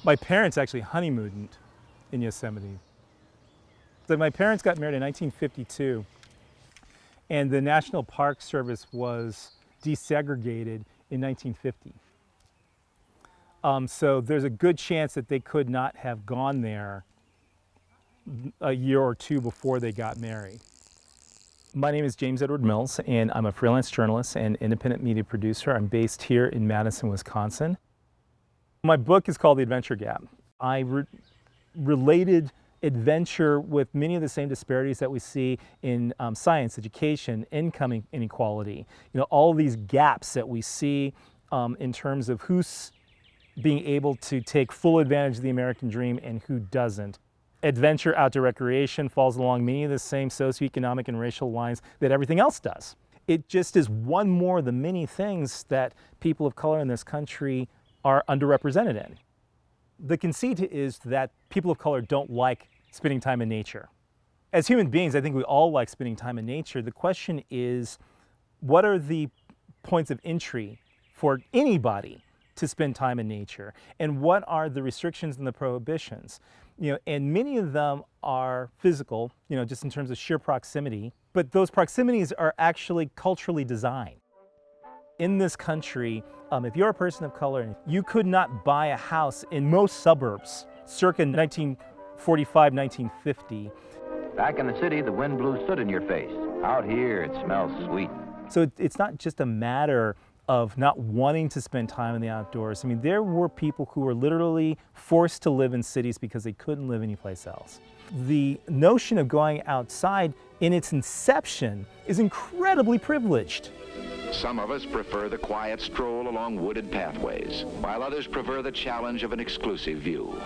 My parents actually honeymooned in Yosemite. So my parents got married in 1952, and the National Park Service was desegregated in 1950. So there's a good chance that they could not have gone there a year or two before they got married. My name is James Edward Mills, and I'm a freelance journalist and independent media producer. I'm based here in Madison, Wisconsin. My book is called The Adventure Gap. I related adventure with many of the same disparities that we see in science, education, income inequality. All these gaps that we see in terms of who's being able to take full advantage of the American dream and who doesn't. Adventure, outdoor recreation falls along many of the same socioeconomic and racial lines that everything else does. It just is one more of the many things that people of color in this country are underrepresented in. The conceit is that people of color don't like spending time in nature. As human beings, I think we all like spending time in nature. The question is, what are the points of entry for anybody to spend time in nature? And what are the restrictions and the prohibitions? And many of them are physical, just in terms of sheer proximity, but those proximities are actually culturally designed. In this country, if you're a person of color, you could not buy a house in most suburbs circa 1945, 1950. Back in the city, the wind blew soot in your face. Out here, it smells sweet. So it's not just a matter of not wanting to spend time in the outdoors. I mean, there were people who were literally forced to live in cities because they couldn't live anyplace else. The notion of going outside in its inception is incredibly privileged. Some of us prefer the quiet stroll along wooded pathways, while others prefer the challenge of an exclusive view.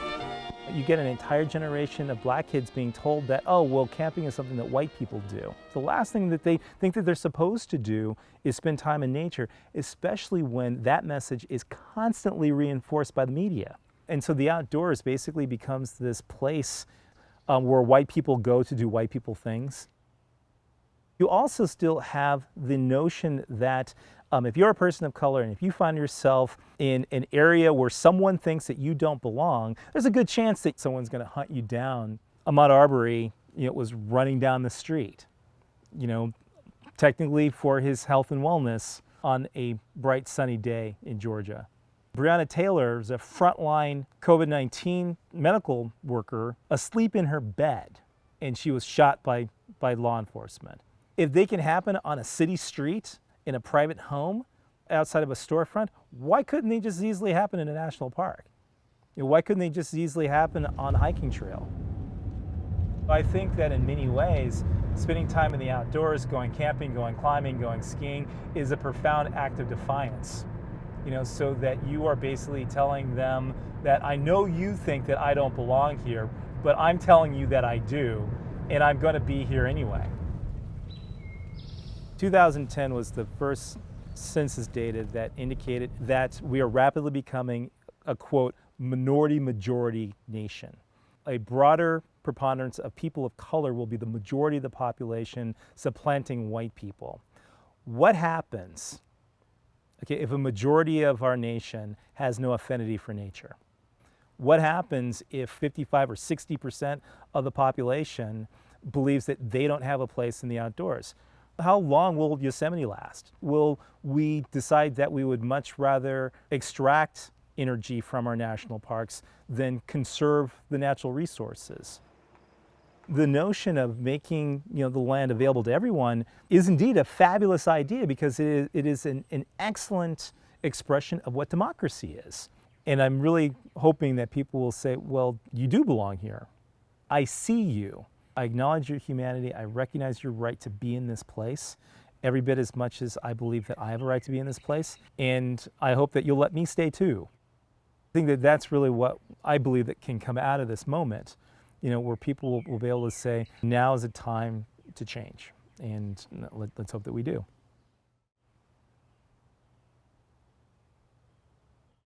You get an entire generation of black kids being told that, oh, well, camping is something that white people do. The last thing that they think that they're supposed to do is spend time in nature, especially when that message is constantly reinforced by the media. And so the outdoors basically becomes this place where white people go to do white people things. You also still have the notion that if you're a person of color and if you find yourself in an area where someone thinks that you don't belong, there's a good chance that someone's going to hunt you down. Ahmaud Arbery, was running down the street, technically for his health and wellness on a bright sunny day in Georgia. Breonna Taylor is a frontline COVID-19 medical worker asleep in her bed, and she was shot by law enforcement. If they can happen on a city street, in a private home, outside of a storefront, why couldn't they just easily happen in a national park? Why couldn't they just easily happen on a hiking trail? I think that in many ways, spending time in the outdoors, going camping, going climbing, going skiing, is a profound act of defiance. So that you are basically telling them that I know you think that I don't belong here, but I'm telling you that I do, and I'm going to be here anyway. 2010 was the first census data that indicated that we are rapidly becoming a, quote, minority-majority nation. A broader preponderance of people of color will be the majority of the population, supplanting white people. What happens, if a majority of our nation has no affinity for nature? What happens if 55 or 60% of the population believes that they don't have a place in the outdoors? How long will Yosemite last? Will we decide that we would much rather extract energy from our national parks than conserve the natural resources? The notion of making the land available to everyone is indeed a fabulous idea because it is an excellent expression of what democracy is. And I'm really hoping that people will say, well, you do belong here. I see you. I acknowledge your humanity. I recognize your right to be in this place every bit as much as I believe that I have a right to be in this place. And I hope that you'll let me stay too. I think that that's really what I believe that can come out of this moment, where people will be able to say, now is a time to change. And let's hope that we do.